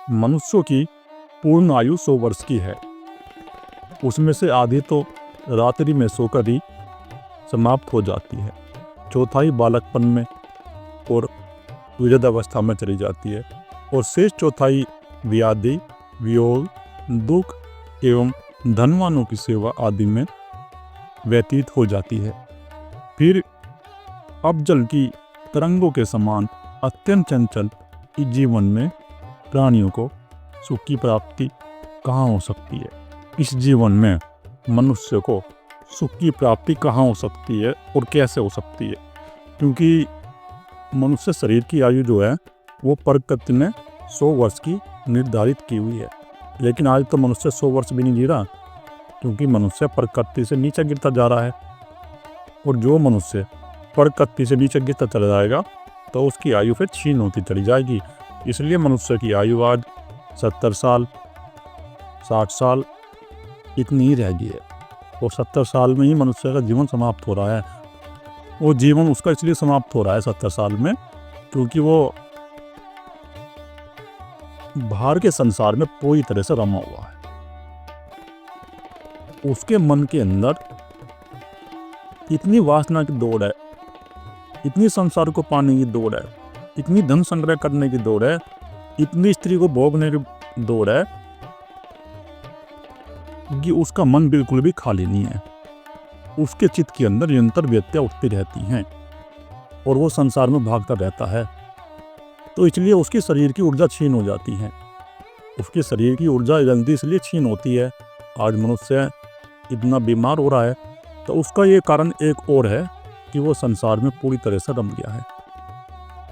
मनुष्यों की पूर्ण आयु 100 वर्ष की है। उसमें से आधी तो रात्रि में सोकर ही समाप्त हो जाती है, चौथाई बालकपन में और वृद्धावस्था में चली जाती है, और शेष चौथाई व्याधि, वियोग, दुख एवं धनवानों की सेवा आदि में व्यतीत हो जाती है। फिर अब जल की तरंगों के समान अत्यंत चंचल इस जीवन में प्राणियों को सुख की प्राप्ति कहाँ हो सकती है? इस जीवन में मनुष्य को सुख की प्राप्ति कहाँ हो सकती है और कैसे हो सकती है? क्योंकि मनुष्य शरीर की आयु जो है वो प्रकृति ने 100 वर्ष की निर्धारित की हुई है, लेकिन आज तो मनुष्य 100 वर्ष भी नहीं जी रहा, क्योंकि मनुष्य प्रकृति से नीचे गिरता जा रहा है। और जो मनुष्य प्रकृति से नीचे गिरता चला जाएगा तो उसकी आयु फिर क्षीण होती चली जाएगी। इसलिए मनुष्य की आयु आज 70 साल, 60 साल इतनी ही रह गई है, और 70 साल में ही मनुष्य का जीवन समाप्त हो रहा है। वो जीवन उसका इसलिए समाप्त हो रहा है 70 साल में, क्योंकि वो बाहर के संसार में पूरी तरह से रमा हुआ है। उसके मन के अंदर इतनी वासना की दौड़ है, इतनी संसार को पाने की दौड़ है, इतनी धन संग्रह करने की दौड़ है, इतनी स्त्री को भोगने की दौड़ है कि उसका मन बिल्कुल भी खाली नहीं है। उसके चित्त के अंदर निरंतर व्यत्यय उठती रहती हैं और वो संसार में भागता रहता है। तो इसलिए उसके शरीर की ऊर्जा क्षीण हो जाती है। उसके शरीर की ऊर्जा जल्दी इसलिए क्षीण होती है। आज मनुष्य इतना बीमार हो रहा है तो उसका ये कारण एक और है कि वो संसार में पूरी तरह से रम गया है।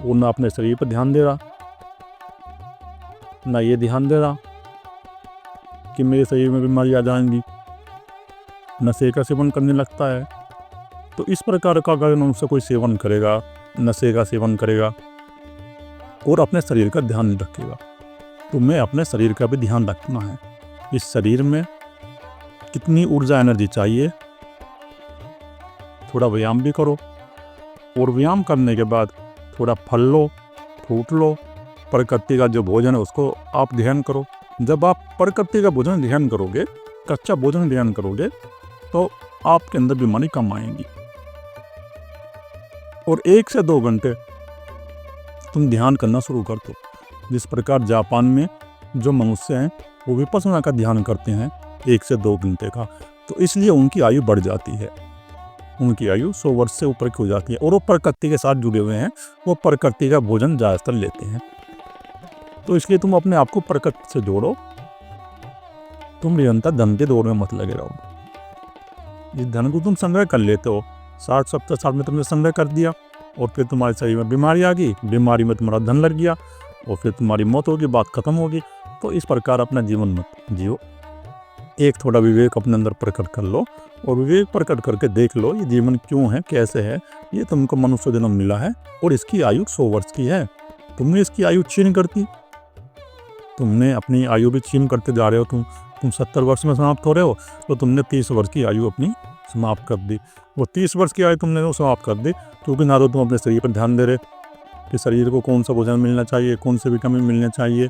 वो ना अपने शरीर पर ध्यान दे रहा, ना ये ध्यान दे रहा कि मेरे शरीर में बीमारी आ जाएंगी, नशे का सेवन करने लगता है। तो इस प्रकार का अगर मनुष्य कोई सेवन करेगा, नशे का सेवन करेगा और अपने शरीर का ध्यान नहीं रखेगा, तो मैं अपने शरीर का भी ध्यान रखना है। इस शरीर में कितनी ऊर्जा एनर्जी चाहिए, थोड़ा व्यायाम भी करो, और व्यायाम करने के बाद थोड़ा फल लो, फ्रूट लो, प्रकृति का जो भोजन है उसको आप ध्यान करो। जब आप प्रकृति का भोजन ध्यान करोगे, कच्चा भोजन ध्यान करोगे, तो आपके अंदर बीमारी कम आएंगी। और 1 से 2 घंटे तुम ध्यान करना शुरू कर दो। जिस प्रकार जापान में जो मनुष्य हैं वो विपश्यना का ध्यान करते हैं 1 से 2 घंटे का, तो इसलिए उनकी आयु बढ़ जाती है। उनकी आयु 100 वर्ष से ऊपर की हो जाती है, और वो प्रकृति के साथ जुड़े हुए हैं, वो प्रकृति का भोजन ज़्यादातर लेते हैं। तो इसलिए तुम अपने आप को प्रकृति से जोड़ो। तुम निरंतर धन के दौर में मत लगे रहो। इस धन को तुम संग्रह कर लेते हो, 60-70 साल में तुमने संग्रह कर दिया, और फिर तुम्हारे शरीर में बीमारी आ गई, बीमारी में तुम्हारा धन लग गया, और फिर तुम्हारी मौत होगी, बात खत्म होगी। तो इस प्रकार अपना जीवन मत जियो। एक थोड़ा विवेक अपने अंदर प्रकट कर लो, और विवेक प्रकट करके देख लो ये जीवन क्यों है, कैसे है। ये तुमको मनुष्य जन्म मिला है और इसकी आयु 100 वर्ष की है। तुमने इसकी आयु छीन कर दी, तुमने अपनी आयु भी छीन करते जा रहे हो। तुम 70 वर्ष में समाप्त हो रहे हो, तो तुमने 30 वर्ष की आयु अपनी समाप्त कर दी। वो 30 वर्ष की आयु तुमने वो समाप्त कर दी, क्योंकि ना तो तुम अपने शरीर पर ध्यान दे रहे कि शरीर को कौन सा भोजन मिलना चाहिए, कौन से विटामिन मिलने चाहिए,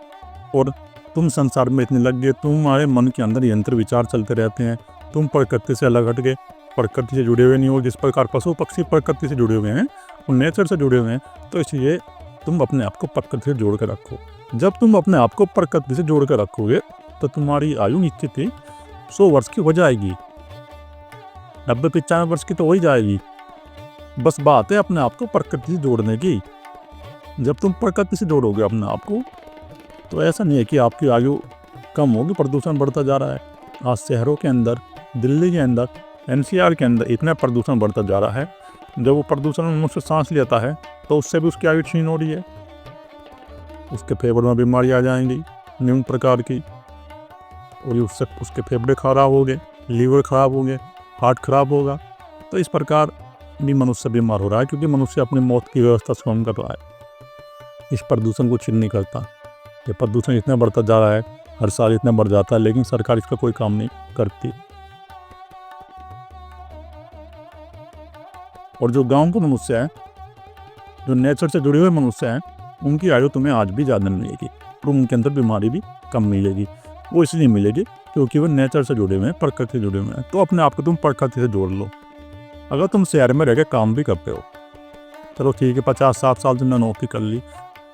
और तुम संसार में इतने लग गए, तुम्हारे मन के अंदर यंत्र विचार चलते रहते हैं। तुम प्रकृति से अलग हट गए, प्रकृति से जुड़े हुए नहीं हो। जिस प्रकार पशु पक्षी प्रकृति से जुड़े हुए हैं, वो नेचर से जुड़े हुए हैं, तो इसलिए तुम अपने आप को प्रकृति से जोड़ कर रखो। जब तुम अपने आप को प्रकृति से जोड़ कर रखोगे तो तुम्हारी आयु निश्चित ही 100 वर्ष की हो जाएगी, 90-95 वर्ष की तो हो ही जाएगी। बस बात है अपने आप को प्रकृति से जोड़ने की। जब तुम प्रकृति से जोड़ोगे अपने आप को, तो ऐसा नहीं है कि आपकी आयु कम होगी। प्रदूषण बढ़ता जा रहा है। आज शहरों के अंदर, दिल्ली के अंदर, NCR के अंदर इतना प्रदूषण बढ़ता जा रहा है। जब वो प्रदूषण मनुष्य सांस लेता है तो उससे भी उसकी आयु छीन हो रही है। उसके फेफड़ों में बीमारी आ जाएंगी निम्न प्रकार की, और उससे उसके फेफड़े खराब हो गए, लीवर खराब हो गए, हार्ट खराब होगा। तो इस प्रकार भी मनुष्य बीमार हो रहा है, क्योंकि मनुष्य अपनी मौत की व्यवस्था स्वयं कर रहा है। इस प्रदूषण को छीन नहीं करता। ये प्रदूषण इतना बढ़ता जा रहा है, हर साल इतना बढ़ जाता है, लेकिन सरकार इसका कोई काम नहीं करती। और जो गांव के मनुष्य हैं, जो नेचर से जुड़े हुए मनुष्य हैं, उनकी आयु तुम्हें आज भी ज़्यादा मिलेगी। और उनके अंदर बीमारी भी कम मिलेगी। वो इसलिए मिलेगी क्योंकि वो नेचर से जुड़े हुए हैं, प्रकृति से जुड़े हुए हैं। तो अपने आप को तुम प्रकृति से जोड़ लो। अगर तुम शहर में रह के काम भी करते हो, चलो ठीक है 50-60 साल तुमने नौकरी कर ली,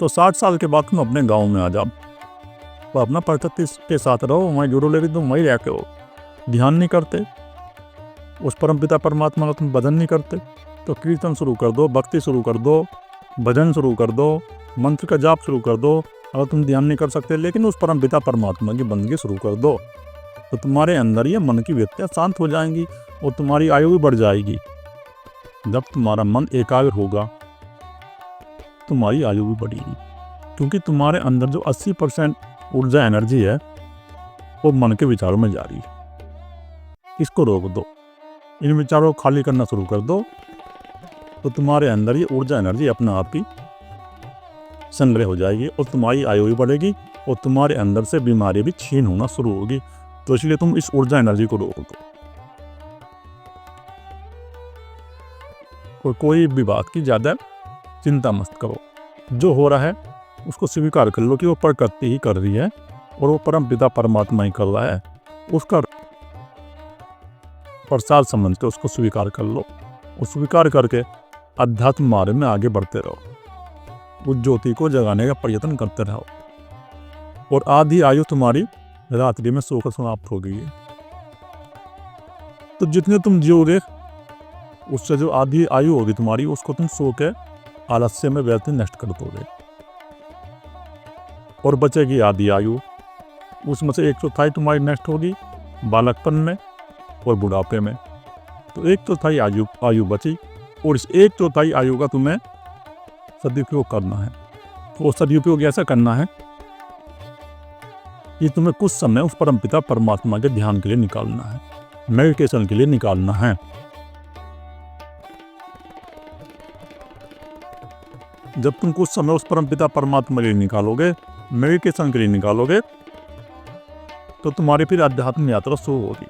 तो 60 साल के बाद तुम अपने गाँव में आ जाओ, तो अपना प्रकृति के साथ रहो, वहीं जुड़ो। लेकिन तुम वहीं रहते हो, ध्यान नहीं करते, उस परमपिता परमात्मा का तुम भजन नहीं करते, तो कीर्तन शुरू कर दो, भक्ति शुरू कर दो, भजन शुरू कर दो, मंत्र का जाप शुरू कर दो। अगर तुम ध्यान नहीं कर सकते लेकिन उस परमपिता परमात्मा की बंदगी शुरू कर दो, तो तुम्हारे अंदर ये मन की वृत्तियाँ शांत हो जाएंगी और तुम्हारी आयु भी बढ़ जाएगी। जब तुम्हारा मन एकाग्र होगा तुम्हारी आयु भी बढ़ेगी, क्योंकि तुम्हारे अंदर जो 80% ऊर्जा एनर्जी है वो मन के विचारों में जा रही है। इसको रोक दो, इन विचारों को खाली करना शुरू कर दो, तो तुम्हारे अंदर ये ऊर्जा एनर्जी अपने आप ही संग्रह हो जाएगी और तुम्हारी आयु भी बढ़ेगी और तुम्हारे अंदर से बीमारी भी छीन होना शुरू होगी। तो इसलिए तुम इस ऊर्जा एनर्जी को रोक दो और कोई भी बात की ज़्यादा चिंता मत करो। जो हो रहा है उसको स्वीकार कर लो कि वो प्रकृति ही कर रही है और वो परम पिता परमात्मा ही कर रहा है। उसका प्रसाद समझ के उसको स्वीकार कर लो और स्वीकार करके अध्यात्म मार्ग में आगे बढ़ते रहो, उस ज्योति को जगाने का प्रयत्न करते रहो। और आधी आयु तुम्हारी रात्रि में सोकर समाप्त हो गई है, तो जितने तुम जियोगे उससे जो आधी आयु होगी तुम्हारी उसको तुम सो के आलस्य में व्यर्थ नष्ट कर दोगे और बचेगी आधी आयु। उसमें से 1/4 तुम्हारी नष्ट होगी बालकपन में और बुढ़ापे में। तो 1/4 आयु बची और इस 1/4 आयु का तुम्हें सदुपयोग करना है। वो सदुपयोग ऐसा करना है कि तुम्हें कुछ समय उस परमपिता परमात्मा के ध्यान के लिए निकालना है, मेडिटेशन के लिए निकालना है। जब तुम कुछ समय उस परमपिता परमात्मा के लिए निकालोगे, मेडिटेशन के लिए निकालोगे, तो तुम्हारी फिर अध्यात्म यात्रा शुरू होगी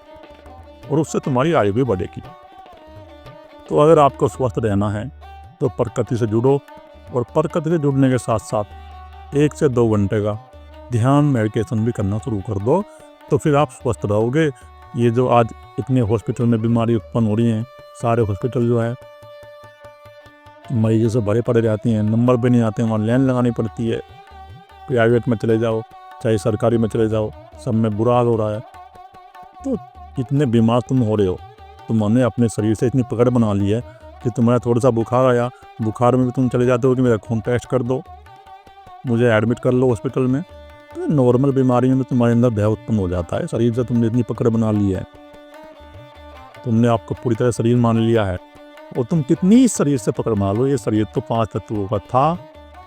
और उससे तुम्हारी आयु भी बढ़ेगी। तो अगर आपको स्वस्थ रहना है तो प्रकृति से जुड़ो और प्रकृति से जुड़ने के साथ साथ 1 से 2 घंटे का ध्यान मेडिटेशन भी करना शुरू कर दो, तो फिर आप स्वस्थ रहोगे। ये जो आज इतने हॉस्पिटल में बीमारी उत्पन्न हो रही हैं, सारे हॉस्पिटल जो है मरीजों से भरे पड़े रहते हैं, नंबर भी नहीं आते हैं, वहाँ लाइन लगानी पड़ती है। प्राइवेट में चले जाओ चाहे सरकारी में चले जाओ, सब में बुरा हाल हो रहा है। तो इतने बीमार तुम हो रहे हो, तुमने अपने शरीर से इतनी पकड़ बना ली है कि तुम्हारा थोड़ा सा बुखार आया, बुखार में भी तुम चले जाते हो कि मेरा खून टेस्ट कर दो, मुझे एडमिट कर लो हॉस्पिटल में। तो नॉर्मल बीमारी में तुम्हारे अंदर भय उत्पन्न हो जाता है। शरीर से तुमने इतनी पकड़ बना ली है, तुमने आपको पूरी तरह शरीर मान लिया है। और तुम कितनी शरीर से पकड़ मान लो, ये शरीर तो 5 तत्वों का था,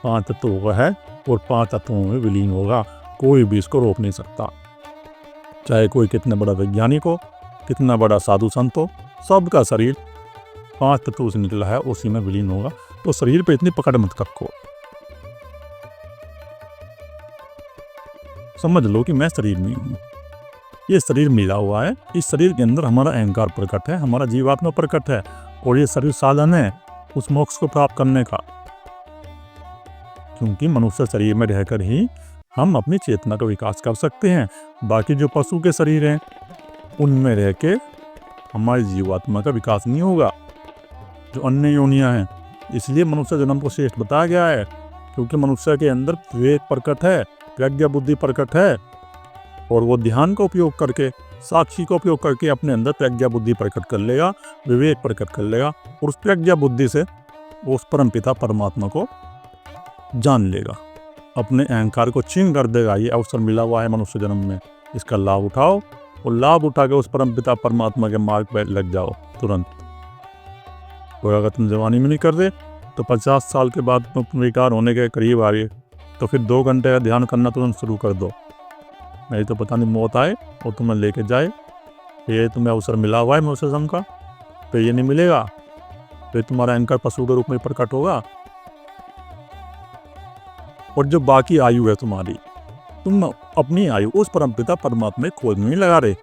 5 तत्वों का है और 5 तत्वों में विलीन होगा। कोई भी इसको रोक नहीं सकता, चाहे कोई कितना बड़ा वैज्ञानिक हो, कितना बड़ा साधु संत हो, सबका शरीर 5 तत्वों से निकला है, उसी में विलीन होगा। तो शरीर पे इतनी पकड़ मत रखो, समझ लो कि मैं शरीर में हूँ, ये शरीर मिला हुआ है, इस शरीर के अंदर हमारा अहंकार प्रकट है, हमारा जीवात्मा प्रकट है और ये शरीर साधन है उस मोक्ष को प्राप्त करने का। क्योंकि मनुष्य शरीर में रहकर ही हम अपनी चेतना का विकास कर सकते हैं। बाकी जो पशु के शरीर हैं उनमें रह के हमारी जीवात्मा का विकास नहीं होगा, जो अन्य योनियां हैं। इसलिए मनुष्य जन्म को श्रेष्ठ बताया गया है, क्योंकि मनुष्य के अंदर विवेक प्रकट है, प्रज्ञा बुद्धि प्रकट है और वो ध्यान का उपयोग करके, साक्षी का उपयोग करके अपने अंदर प्रज्ञा बुद्धि प्रकट कर लेगा, विवेक प्रकट कर लेगा और उस प्रज्ञा बुद्धि से वो उस परमपिता परमात्मा को जान लेगा, अपने अहंकार को छीन कर देगा। ये अवसर मिला हुआ है मनुष्य जन्म में, इसका लाभ उठाओ और लाभ उठा के उस परमपिता परमात्मा के मार्ग पर लग जाओ तुरंत। और अगर तुम जवानी में नहीं कर रहे तो 50 साल के बाद तुम विकार होने के करीब आ रही, तो फिर 2 घंटे का ध्यान करना तुरंत शुरू कर दो, नहीं तो पता नहीं मौत आए और तुम्हें लेके जाए। ये तुम्हें अवसर मिला हुआ है मनुष्य जन्म का, तो ये नहीं मिलेगा, फिर तुम्हारा अहंकार पशु के रूप में प्रकट होगा। और जो बाकी आयु है तुम्हारी, तुम अपनी आयु उस परमपिता परमात्मा में खोजने नहीं लगा रहे।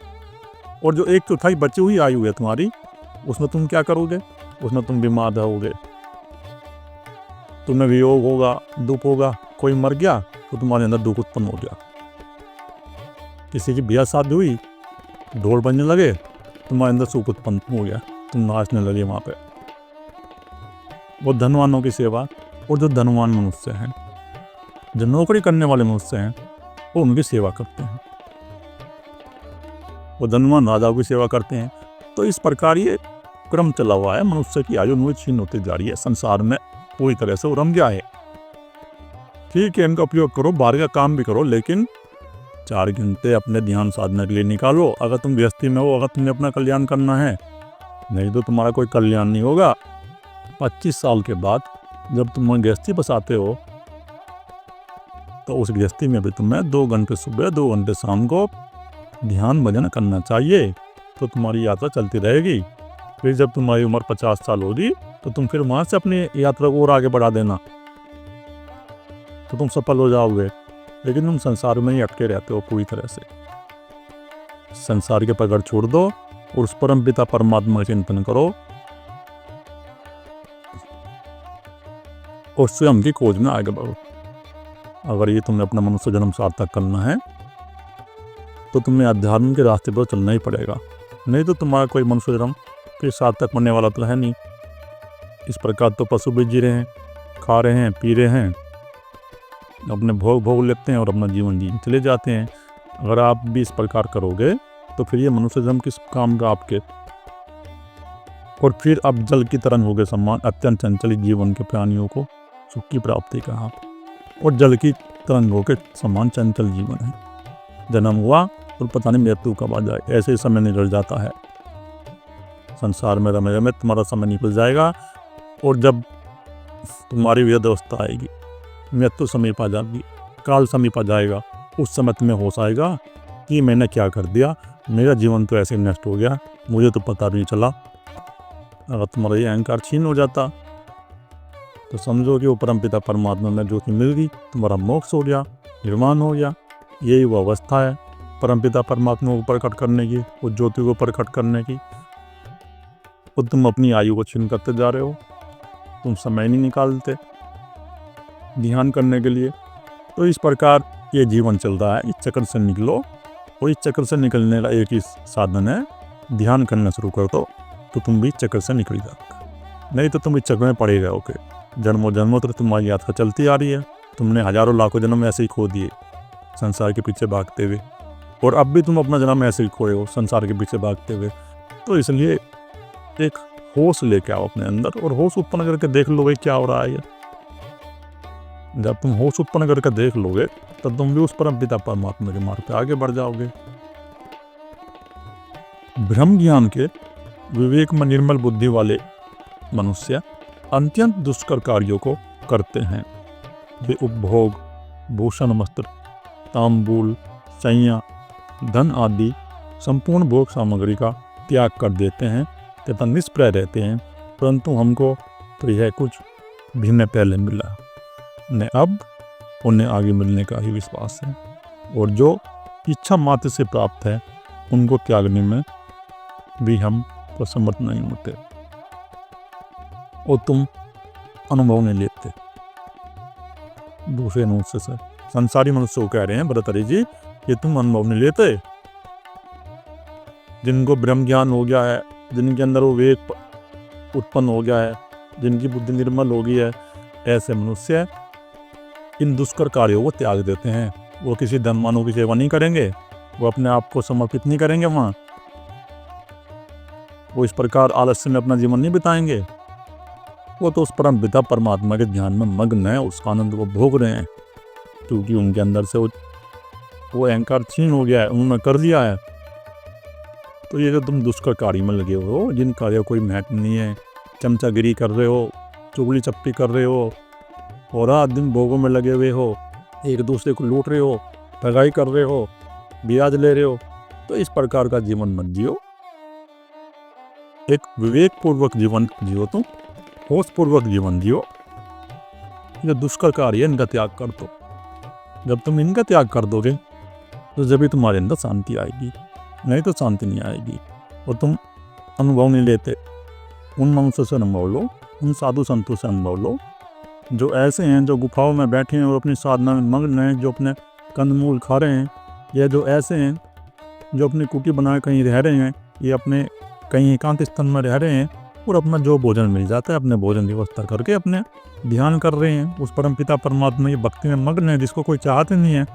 और जो 1/4 बची हुई आयु है तुम्हारी, उसमें तुम क्या करोगे? उसमें तुम बीमार होगे, तुम्हें वियोग होगा, दुख होगा। कोई मर गया तो तुम्हारे अंदर दुख उत्पन्न हो गया। किसी की ब्याह शादी हुई, ढोल बजने लगे, तुम्हारे अंदर सुख उत्पन्न हो गया, तुम नाचने लगे वहाँ पे। वो धनवानों की सेवा, और जो धनवान मनुष्य हैं, जो नौकरी करने वाले मनुष्य हैं, वो उनकी सेवा करते हैं, वो धनवान राजाओं की सेवा करते हैं। तो इस प्रकार ये क्रम चला हुआ है। मनुष्य की आयु में छीन होती जा रही है, संसार में पूरी तरह से उरम गया है। ठीक है, इनका उपयोग करो, बाहर का काम भी करो, लेकिन 4 घंटे अपने ध्यान साधने के लिए निकालो। अगर तुम गृहस्थी में हो, अगर तुम्हें अपना कल्याण करना है, नहीं तो तुम्हारा कोई कल्याण नहीं होगा। 25 साल के बाद जब तुम गृहस्थी बसाते हो, तो उस गृहस्थी में भी तुम्हें 2 घंटे सुबह 2 घंटे शाम को ध्यान भजन करना चाहिए, तो तुम्हारी यात्रा चलती रहेगी। फिर जब तुम्हारी उम्र 50 साल होगी, तो तुम फिर वहाँ से अपनी यात्रा को और आगे बढ़ा देना, तो तुम सफल हो जाओगे। लेकिन तुम संसार में ही अटके रहते हो पूरी तरह से। संसार के पकड़ छोड़ दो और उस परम पिता परमात्मा का चिंतन करो और स्वयं की खोज में आगे बढ़ो। अगर ये तुम्हें अपना मनुष्य जन्म सार्थक करना है, तो तुम्हें अध्यात्म के रास्ते पर चलना ही पड़ेगा, नहीं तो तुम्हारा कोई मनुष्य जन्म फिर सार्थक बनने वाला तो है नहीं। इस प्रकार तो पशु भी जी रहे हैं, खा रहे हैं, पी रहे हैं, अपने भोग लेते हैं और अपना जीवन जी चले जाते हैं। अगर आप भी इस प्रकार करोगे, तो फिर ये मनुष्य जन्म किस काम का आपके। और फिर आप जल की तरंग हो गए समान, अत्यंत चंचल जीवन के प्राणियों को सुख की प्राप्ति कहा। और जल की तरंग हो के समान चंचल जीवन है, जन्म हुआ और पता नहीं मृत्यु कब आ जाए, ऐसे ही समय निकल जाता है। संसार में रमे रमे तुम्हारा समय निकल जाएगा, और जब तुम्हारी वृद्धावस्था आएगी, मृत्यु समीप आ जाएगी, काल समीप आ जाएगा, उस समय तुम्हें होश आएगा कि मैंने क्या कर दिया, मेरा जीवन तो ऐसे नष्ट हो गया, मुझे तो पता नहीं चला। अगर तुम्हारा ये अहंकार छीन हो जाता, तो समझो कि वो परमपिता परमात्मा में ज्योति मिल गई, तुम्हारा मोक्ष हो गया, निर्वाण हो गया। यही वो अवस्था है परमपिता परमात्मा को प्रकट करने की, उस ज्योति को प्रकट करने की। और तुम अपनी आयु को छीन करते जा रहे हो, तुम समय नहीं निकालते ध्यान करने के लिए। तो इस प्रकार ये जीवन चल रहा है, इस चक्र से निकलो। और इस चक्र से निकलने का एक ही साधन है, ध्यान करना शुरू कर दो, तो तुम भी इस चक्र से निकल जाओगे। नहीं तो तुम इस चक्र में पड़े रहोगे, जन्मों जन्मों तक तुम्हारी यात्रा चलती आ रही है। तुमने हजारों लाखों जन्म ऐसे ही खो दिए संसार के पीछे भागते हुए, और अब भी तुम अपना जन्म ऐसे ही खोए हो संसार के पीछे भागते हुए। तो इसलिए एक होश लेके आओ अपने अंदर, और होश उत्पन्न करके देख लो भाई क्या हो रहा है ये। जब तुम होश उत्पन्न करके देख लोगे, तब तुम भी उस परम पिता परमात्मा के मार्ग पे आगे बढ़ जाओगे। ब्रह्म ज्ञान के विवेक में निर्मल बुद्धि वाले मनुष्य अत्यंत दुष्कर कार्यों को करते हैं। वे उपभोग, भूषण, वस्त्र, तांबूल, सैया, धन आदि संपूर्ण भोग सामग्री का त्याग कर देते हैं तथा निष्प्रय रहते हैं। परंतु हमको तो यह कुछ भिन्न पहले मिला, न अब उन्हें आगे मिलने का ही विश्वास है। और जो इच्छा मात्र से प्राप्त है, उनको त्यागने में भी हम असमर्थ नहीं होते, और तुम अनुभव नहीं लेते। दूसरे मनुष्य से, संसारी मनुष्य को कह रहे हैं भरतरी जी, ये तुम अनुभव नहीं लेते। जिनको ब्रह्म ज्ञान हो गया है, जिनके अंदर वो विवेक उत्पन्न हो गया है, जिनकी बुद्धि निर्मल हो गई है, ऐसे मनुष्य इन दुष्कर कार्यों को त्याग देते हैं। वो किसी धनवानों की सेवा नहीं करेंगे, वो अपने आप को समर्पित नहीं करेंगे वहाँ, वो इस प्रकार आलस्य में अपना जीवन नहीं बिताएंगे। वो तो उस परम पिता परमात्मा के ध्यान में मग्न है, उसका आनंद वो भोग रहे हैं, क्योंकि उनके अंदर से वो अहंकार छीन हो गया है, उन्होंने कर लिया है। तो ये जो तुम दुष्कर कार्य में लगे हो, जिन कार्यों कोई महत्व नहीं है, चमचागिरी कर रहे हो, चुगली चप्पी कर रहे हो, और रात दिन भोगों में लगे हुए हो, एक दूसरे को लूट रहे हो, ठगाई कर रहे हो, ब्याज ले रहे हो, तो इस प्रकार का जीवन मत जियो। एक विवेक पूर्वक जीवन जियो, तुम होश पूर्वक जीवन जियो। ये दुष्कर कार्य है, इनका त्याग कर दो। जब तुम इनका त्याग कर दोगे, तो जब भी तुम्हारे अंदर शांति आएगी, नहीं तो शांति नहीं आएगी। और तुम अनुभव नहीं लेते, उन मनुष्यों से अनुभव लो, उन साधु संतों से अनुभव लो, जो ऐसे हैं जो गुफाओं में बैठे हैं और अपनी साधना में मग्न हैं, जो अपने कंदमूल खा रहे हैं, या जो ऐसे हैं जो अपनी कुटी बना कहीं रह रहे हैं, ये अपने कहीं एकांत स्थान में रह रहे हैं और अपना जो भोजन मिल जाता है अपने भोजन की व्यवस्था करके अपने ध्यान कर रहे हैं, उस परमपिता परमात्मा की भक्ति में मग्न है, जिसको कोई चाहते नहीं है।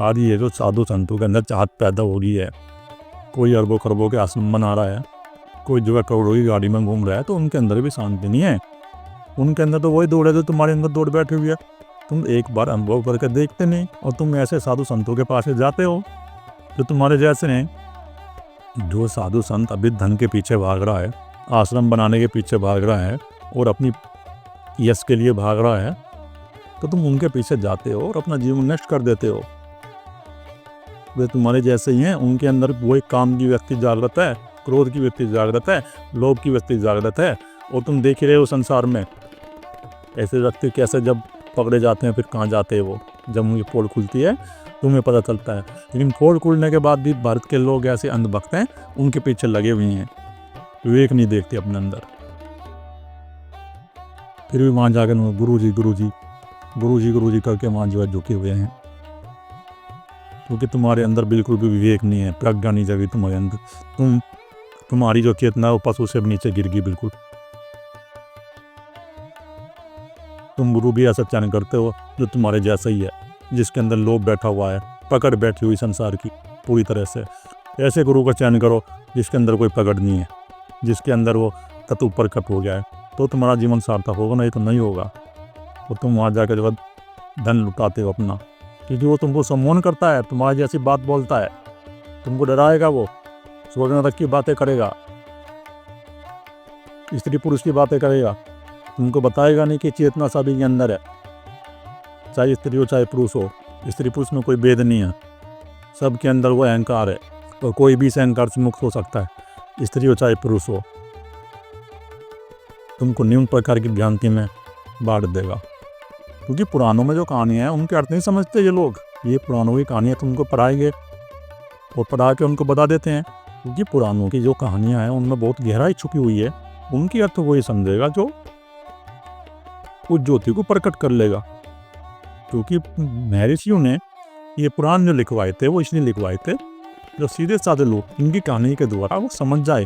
आज ये जो साधु संतों के अंदर चाहत पैदा हो रही है, कोई अरबों खरबों के आश्रम बना रहा है, कोई जो है करोड़ों की गाड़ी में घूम रहा है, तो उनके अंदर भी शांति नहीं है। उनके अंदर तो वही दौड़ है जो तुम्हारे अंदर दौड़ बैठी हुई है। तुम एक बार अनुभव करके देखते नहीं, और तुम ऐसे साधु संतों के पास जाते हो जो तुम्हारे जैसे हैं। जो साधु संत अभी धन के पीछे भाग रहा है, आश्रम बनाने के पीछे भाग रहा है और अपनी यश के लिए भाग रहा है, तो तुम उनके पीछे जाते हो और अपना जीवन नष्ट कर देते हो। वे तुम्हारे जैसे ही हैं, उनके अंदर वही काम की व्यक्ति जागृत है, क्रोध की व्यक्ति जागृत है, लोभ की व्यक्ति जागृत है। और तुम देख ही रहे हो संसार में ऐसे व्यक्ति कैसे जब पकड़े जाते हैं फिर कहाँ जाते हैं वो। जब उनकी पोल खुलती है तुम्हें पता चलता है, लेकिन पोल खुलने के बाद भी भारत के लोग ऐसे अंधभक्त हैं, उनके पीछे लगे हुए हैं, विवेक नहीं देखते अपने अंदर। फिर भी वहाँ जाकर गुरु जी गुरु जी गुरु जी गुरु जी करके वहाँ जो है झुके हुए हैं, क्योंकि तुम्हारे अंदर बिल्कुल भी विवेक नहीं है, प्रज्ञा नहीं जगी तुम्हारे अंदर। तुम्हारी जो चेतना है वो पशु से नीचे गिर गई बिल्कुल। तुम गुरु भी ऐसा चयन करते हो जो तुम्हारे जैसा ही है, जिसके अंदर लोभ बैठा हुआ है, पकड़ बैठी हुई संसार की पूरी तरह से। ऐसे गुरु का चयन करो जिसके अंदर कोई पकड़ नहीं है, जिसके अंदर वो तत्व प्रकट हो गया है, तो तुम्हारा जीवन सार्थक होगा, नहीं तो नहीं होगा। तो तुम वहाँ जाकर जो धन लुटाते हो अपना, क्योंकि वो तुमको सम्मोहन करता है, तुम्हारी जैसी बात बोलता है, तुमको डराएगा, वो स्वर्ग नरक की बातें करेगा, स्त्री पुरुष की बातें करेगा, तुमको बताएगा नहीं कि चेतना सभी के अंदर है, चाहे स्त्री हो चाहे पुरुष हो। स्त्री पुरुष में कोई भेद नहीं है, सबके अंदर वो अहंकार है, और कोई भी इस अहंकार से मुक्त हो सकता है, स्त्री हो चाहे पुरुष हो। तुमको निम्न प्रकार की भ्रांति में बांट देगा, क्योंकि पुराणों में जो कहानियाँ हैं उनके अर्थ नहीं समझते ये लोग। ये पुराणों की कहानियाँ तुमको पढ़ाएंगे और पढ़ा के उनको बता देते हैं, क्योंकि पुराणों की जो कहानियाँ हैं उनमें बहुत गहराई छुपी हुई है। उनकी अर्थ वही समझेगा जो उस ज्योति को प्रकट कर लेगा। क्योंकि महर्षियों ने ये पुराण जो लिखवाए थे वो इसलिए लिखवाए थे जो सीधे साधे लोग इनकी कहानी के द्वारा वो समझ जाए,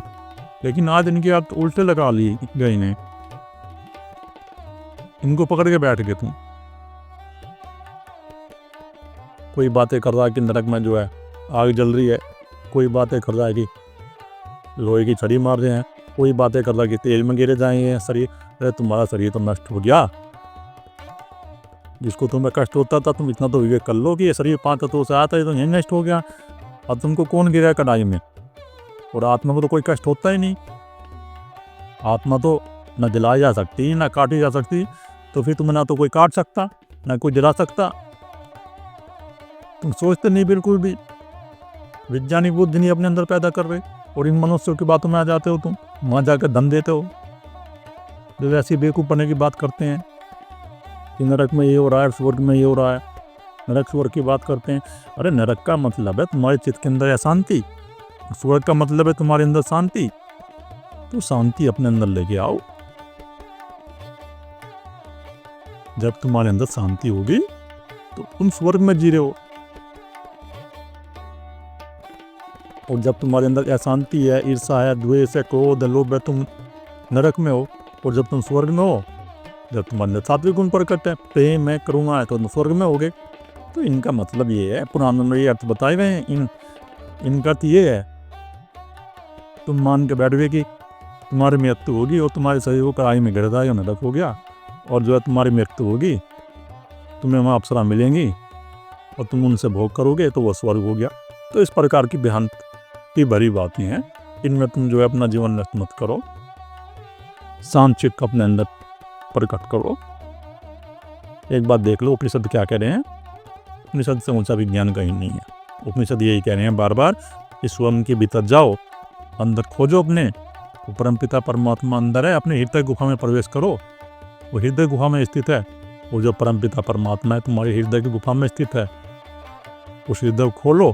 लेकिन आज इनके अर्थ उल्टे लगा लिए गए ने, इनको पकड़ के बैठ गए। तुम कोई बातें कर रहा है कि नरक में जो है आग जल रही है, कोई बातें कर रहा है कि लोहे की छड़ी मार रहे हैं, कोई बातें कर रहा है कि तेल में गिरे जाएंगे शरीर। अरे तुम्हारा शरीर तो नष्ट हो गया, जिसको तुम्हें कष्ट होता था तुम इतना तो विवेक कर लो कि ये शरीर 5 तत्वों से आता है तो यही नष्ट हो गया। अब तुमको कौन गिरा कढ़ाई में, और आत्मा को तो कोई कष्ट होता ही नहीं। आत्मा तो न जलाई जा सकती ना काटी जा सकती, तो फिर तुम्हें ना तो कोई काट सकता ना कोई जला सकता। तुम सोचते नहीं बिल्कुल भी, वैज्ञानिक बुद्धि नहीं अपने अंदर पैदा कर रहे, और इन मनुष्यों की बातों में आ जाते हो तुम, वहाँ जाकर धन देते हो, जो ऐसी बेवकूफ़ बनने की बात करते हैं कि नरक में ये हो रहा है, स्वर्ग में ये हो रहा है, नरक स्वर्ग की बात करते हैं। अरे नरक का मतलब है तुम्हारे चित्त के अंदर अशांति, स्वर्ग का मतलब है तुम्हारे अंदर शांति। तो शांति अपने अंदर लेके आओ। जब तुम्हारे अंदर शांति होगी तो तुम स्वर्ग में जी रहे हो, और जब तुम्हारे अंदर अशांति है, ईर्षा है, द्वेष है, क्रोध है, लोभ है, तुम नरक में हो। और जब तुम स्वर्ग में हो, जब तुम्हारे अंदर सात्विक गुण प्रकट है, प्रेम है, करुणा है, तो तुम स्वर्ग में होगे। तो इनका मतलब ये है, पुराणों में ये अर्थ बताए गए हैं। इनका अर्थ ये है, तुम मान के बैठ गए कि तुम्हारी मृत्यु होगी और तुम्हारे शरीर को कढ़ाई में गिर जाएगा, नरक हो गया, और जो है तुम्हारी मृत्यु होगी, तुम्हें वहाँ अप्सरा मिलेंगी और तुम उनसे भोग करोगे तो वह स्वर्ग हो गया। तो इस प्रकार की भ्रांति भरी बातें हैं, इनमें तुम जो है अपना जीवन नष्ट मत करो, शांत चित्त अपने अंदर प्रकट करो। एक बात देख लो, उपनिषद क्या कह रहे हैं। उपनिषद से ऊंचा विज्ञान कहीं नहीं है। उपनिषद यही कह रहे हैं बार बार, इस स्वयं के भीतर जाओ, अंदर खोजो अपने, वो परमपिता परमात्मा अंदर है, अपने हृदय गुफा में प्रवेश करो। वो हृदय गुफा में स्थित है, वो जो परमपिता परमात्मा है तुम्हारे हृदय की गुफा में स्थित है। उस हृदय को खोलो।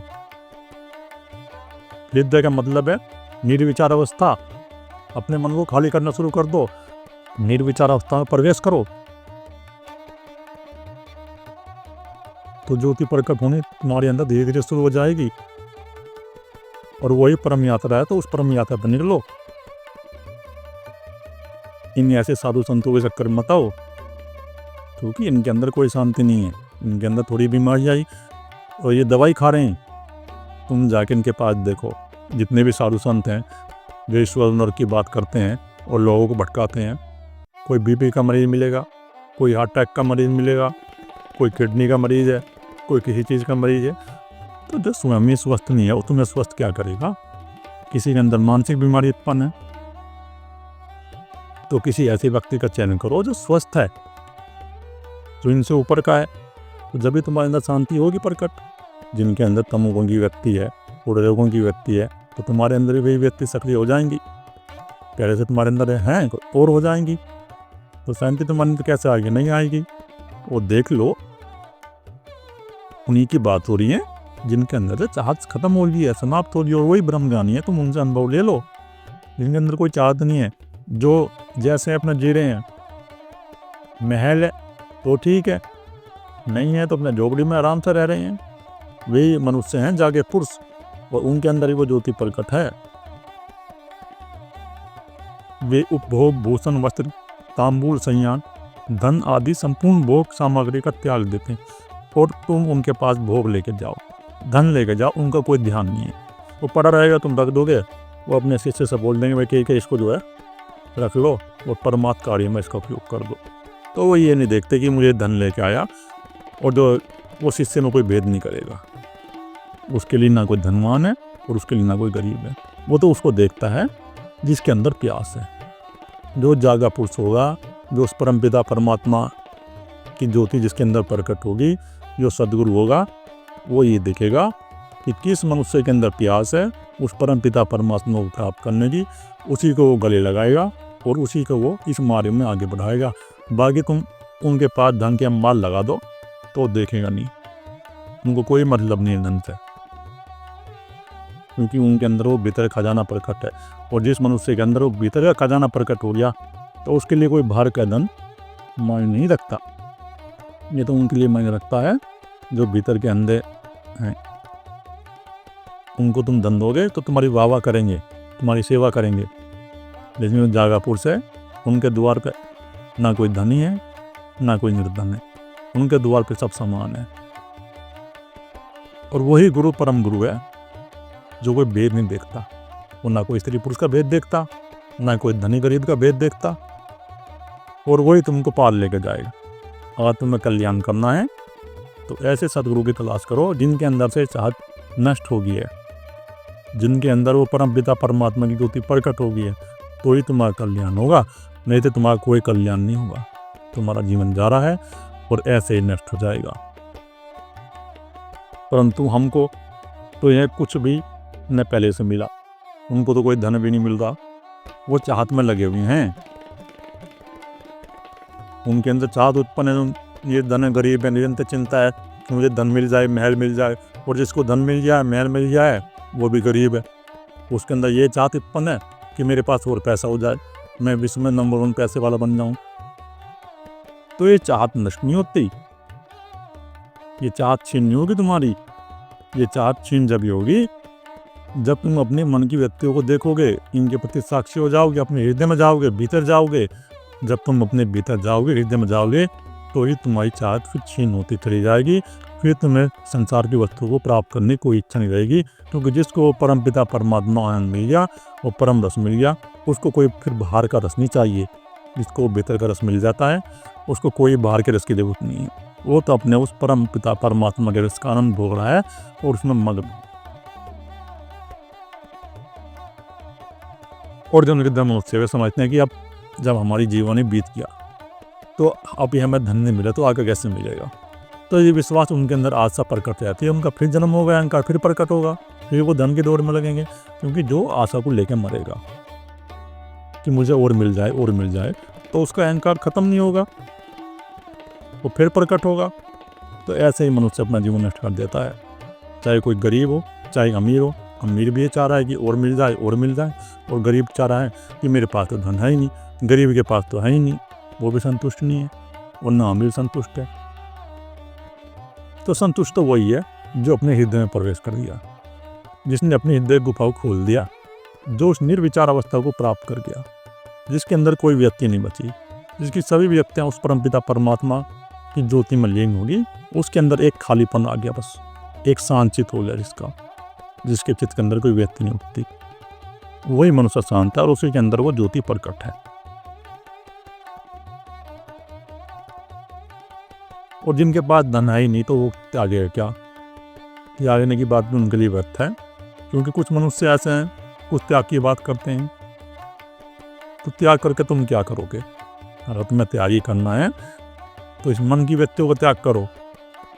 हृदय का मतलब है निर्विचार अवस्था। अपने मन को खाली करना शुरू कर दो, निर्विचार अवस्था में प्रवेश करो। तो ज्योति प्रकट होने तुम्हारे अंदर धीरे धीरे शुरू हो जाएगी। और वही परम यात्रा है, तो उस परम यात्रा पर निकलो। इन ऐसे साधु संतों के चक्कर में मत आओ, क्योंकि इनके अंदर कोई शांति नहीं है, इनके अंदर थोड़ी बीमारी आई और ये दवाई खा रहे हैं। तुम जाके इनके पास देखो, जितने भी साधु संत हैं जो ईश्वर नर की बात करते हैं और लोगों को भटकाते हैं, कोई बीपी का मरीज मिलेगा, कोई हार्ट अटैक का मरीज मिलेगा, कोई किडनी का मरीज है, कोई किसी चीज़ का मरीज है। तो जो स्वयं ही स्वस्थ नहीं है वो तुम्हें स्वस्थ क्या करेगा? किसी के अंदर मानसिक बीमारी उत्पन्न है, तो किसी ऐसे व्यक्ति का चयन करो जो स्वस्थ है, जो इनसे ऊपर का है, तो जब भी तुम्हारे अंदर शांति होगी प्रकट। जिनके अंदर तमोगुण की व्यक्ति है, उड़गुण की व्यक्ति है, तो तुम्हारे अंदर भी वही व्यक्ति सक्रिय हो जाएंगी, पहले से तुम्हारे अंदर हैं और हो जाएंगी। तो शांति तुम्हारे अंदर कैसे आएगी? नहीं आएगी। वो देख लो, उन्हीं की बात हो रही है जिनके अंदर से चाहत खत्म हो गई है, समाप्त हो गई, और वही ब्रह्मज्ञानी है। तुम उनसे अनुभव ले लो, जिनके अंदर कोई चाहत नहीं है, जो जैसे अपना जी रहे हैं। महल है तो ठीक है, नहीं है तो अपने झोपड़ी में आराम से रह रहे हैं। वे मनुष्य हैं जागे पुरुष, और उनके अंदर ही वो ज्योति प्रकट है। वे उपभोग, भूषण, वस्त्र, तांबूल, संयान, धन आदि संपूर्ण भोग सामग्री का त्याग देते हैं, और तुम उनके पास भोग लेके जाओ, धन लेके जाओ, उनका कोई ध्यान नहीं है। वो पड़ा रहेगा, तुम रख दोगे, वो अपने शिष्य से बोल देंगे भाई कि इसको जो है रख लो और परमात्म कार्य में इसका उपयोग कर दो। तो वो ये नहीं देखते कि मुझे धन लेके आया, और जो वो शिष्य में कोई भेद नहीं करेगा। उसके लिए ना कोई धनवान है और उसके लिए ना कोई गरीब है। वो तो उसको देखता है जिसके अंदर प्यास है, जो जागा पुरुष होगा, जो उस परमपिता परमात्मा की ज्योति जिसके अंदर प्रकट होगी, जो सद्गुरु होगा, वो ये देखेगा कि किस मनुष्य के अंदर प्यास है उस परमपिता परमात्मा को प्राप्त करने की, उसी को वो गले लगाएगा और उसी को वो इस मार्ग में आगे बढ़ाएगा। बाकी तुम उनके पास धन के माल लगा दो तो देखेगा नहीं, उनको कोई मतलब नहीं है धन से, क्योंकि उनके अंदर वो भीतर खजाना प्रकट है। और जिस मनुष्य के अंदर वो भीतर का खजाना प्रकट हो गया, तो उसके लिए कोई बाहर का धन मायने नहीं रखता। ये तो उनके लिए मायने रखता है जो भीतर के अंधे हैं। उनको तुम धन दोगे तो तुम्हारी वाह वाह करेंगे, तुम्हारी सेवा करेंगे। लेकिन जो जागा पुरुष है, उनके द्वार पे ना कोई धनी है ना कोई निर्धन है, उनके द्वार पे सब समान है। और वही गुरु परम गुरु है जो कोई भेद नहीं देखता। वो ना कोई स्त्री पुरुष का भेद देखता, ना कोई धनी गरीब का भेद देखता, और वही तुमको पार लेके जाएगा। अगर तुम्हें कल्याण करना है तो ऐसे सदगुरु की तलाश करो जिनके अंदर से चाहत नष्ट हो गई है, जिनके अंदर वो परम पिता परमात्मा की ज्योति प्रकट हो गई है, तो ही तुम्हारा कल्याण होगा। नहीं तो तुम्हारा कोई कल्याण नहीं होगा, तुम्हारा जीवन जा रहा है और ऐसे ही नष्ट हो जाएगा। परंतु हमको तो यह कुछ भी न पहले से मिला, उनको तो कोई धन भी नहीं मिल रहा, वो चाहत में लगे हुए हैं। उनके अंदर चाहत उत्पन्न है, ये धन गरीब है, निरंतर चिंता है कि मुझे धन मिल जाए, महल मिल जाए। और जिसको धन मिल जाए, महल मिल जाए, वो भी गरीब है। उसके अंदर ये चाहत उत्पन्न है कि मेरे पास और पैसा हो जाए, मैं विश्व में नंबर 1 पैसे वाला बन जाऊं। तो ये चाहत नष्ट नहीं होती, ये चाहत छीन नहीं होगी तुम्हारी। ये चाहत छीन जब ही होगी जब तुम अपने मन की व्यक्तियों को देखोगे, इनके प्रति साक्षी हो जाओगे, अपने हृदय में जाओगे, भीतर जाओगे। जब तुम अपने भीतर जाओगे, हृदय में जाओगे, तो ही तुम्हारी चाहत फिर छीन होती चली जाएगी। फिर तुम्हें संसार की वस्तु को प्राप्त करने की कोई इच्छा नहीं रहेगी, क्योंकि जिसको परम पिता परमात्मा आनंद मिल गया, वो परम रस मिल गया, उसको कोई फिर बाहर का रस नहीं चाहिए। जिसको भीतर का रस मिल जाता है, उसको कोई बाहर के रस की जरूरत नहीं है। वो तो अपने उस परम पिता परमात्मा के रस का आनंद भोग रहा है और उसमें मग्न। और जो निर्धन मनुष्य वे समझते हैं कि अब जब हमारी जीवनी बीत गया तो अब ये हमें धन नहीं मिला तो आगे कैसे मिलेगा। तो ये विश्वास उनके अंदर आशा प्रकट रहती है, उनका फिर जन्म होगा, अहंकार फिर प्रकट होगा, फिर वो धन की दौड़ में लगेंगे। क्योंकि जो आशा को लेकर मरेगा कि मुझे और मिल जाए और मिल जाए, तो उसका अहंकार खत्म नहीं होगा, वो फिर प्रकट होगा। तो ऐसे ही मनुष्य अपना जीवन नष्ट कर देता है, चाहे कोई गरीब हो चाहे अमीर हो। अमीर भी ये चाह रहा है कि और मिल जाए और मिल जाए, और गरीब चाह रहा है कि मेरे पास तो धन है ही नहीं, गरीब के पास तो है ही नहीं, वो भी संतुष्ट नहीं है, और ना अमीर संतुष्ट है। तो संतुष्ट तो वही है जो अपने हृदय में प्रवेश कर दिया, जिसने अपनी हृदय गुफा को खोल दिया, जो उस निर्विचार अवस्था को प्राप्त कर गया, जिसके अंदर कोई व्यक्ति नहीं बची, जिसकी सभी व्यक्तियाँ उस परमपिता परमात्मा की ज्योति में लीन होगी। उसके अंदर एक खालीपन आ गया, बस एक शांत चित्त हो गया जिसके चित्त के अंदर कोई व्यक्ति नहीं उठती, वही मनुष्य शांत है और उसी के अंदर वो ज्योति प्रकट है। और जिनके पास धन है ही नहीं तो वो त्यागेगा क्या? त्यागने की बात भी उनके लिए व्यर्थ है, क्योंकि कुछ मनुष्य ऐसे हैं कुछ त्याग की बात करते हैं। तो त्याग करके तुम क्या करोगे? अगर तुम्हें त्याग ही करना है तो इस मन की व्यक्तियों का त्याग करो,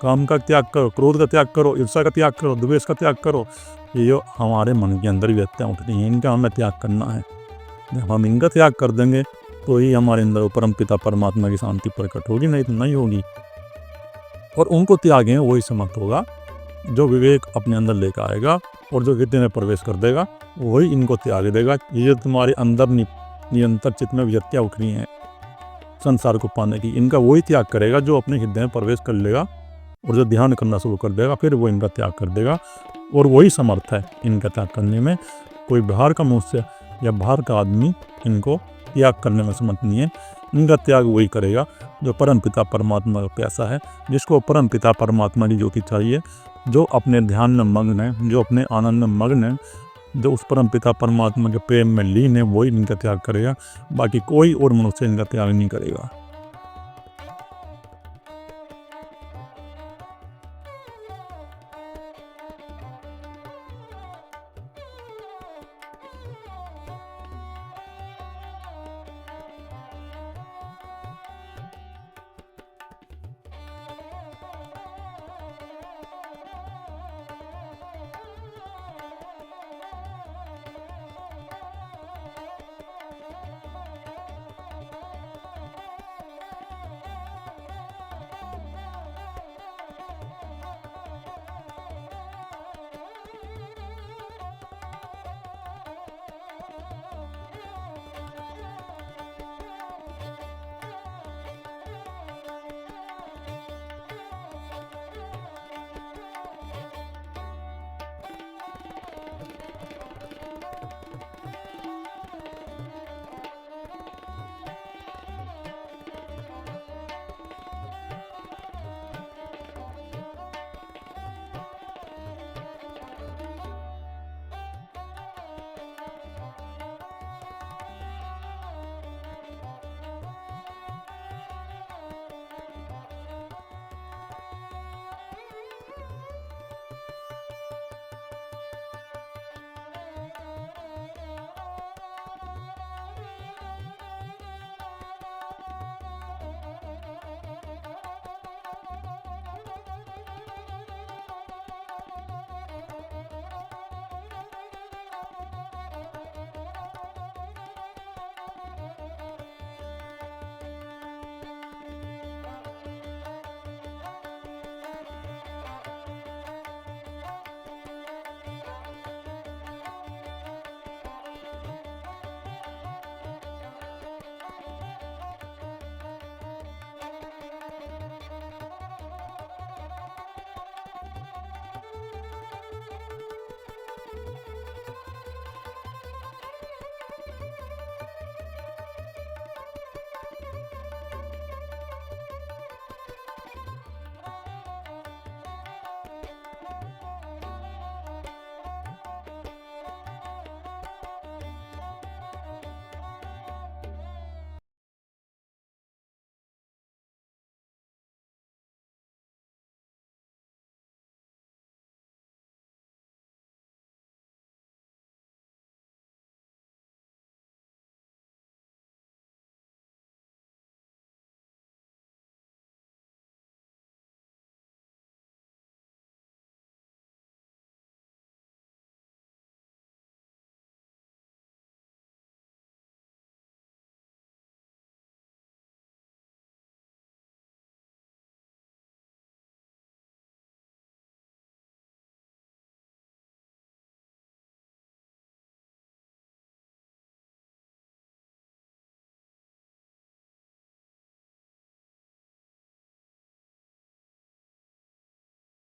काम का त्याग करो, क्रोध का त्याग करो, ईर्ष्या का त्याग करो, द्वेष का त्याग करो। ये जो हमारे मन के अंदर व्यक्तियाँ उठती हैं, इनका हमें त्याग करना है। जब हम इनका त्याग कर देंगे तो ही हमारे अंदर परम पिता परमात्मा की शांति प्रकट होगी, नहीं तो नहीं होगी। और उनको त्यागें वही समर्थ होगा जो विवेक अपने अंदर लेकर आएगा, और जो हृदय में प्रवेश कर देगा वही इनको त्याग देगा। ये तुम्हारे अंदर निरंतर चित्त में व्यक्तियाँ उठ रही हैं संसार को पाने की, इनका वही त्याग करेगा जो अपने हृदय में प्रवेश कर लेगा और जो ध्यान करना शुरू कर देगा, फिर वो इनका त्याग कर देगा। और वही समर्थ है इनका त्याग करने में। कोई बाहर का मनुष्य या बाहर का आदमी इनको त्याग करने में समर्थ नहीं है। इनका त्याग वही करेगा जो परम पिता परमात्मा का प्यासा है, जिसको परम पिता परमात्मा की ज्योति चाहिए, जो अपने ध्यान में मग्न है, जो अपने आनंद में मग्न है, जो उस परम पिता परमात्मा के प्रेम में लीन है, वही इनका त्याग करेगा। बाकी कोई और मनुष्य इनका त्याग नहीं करेगा।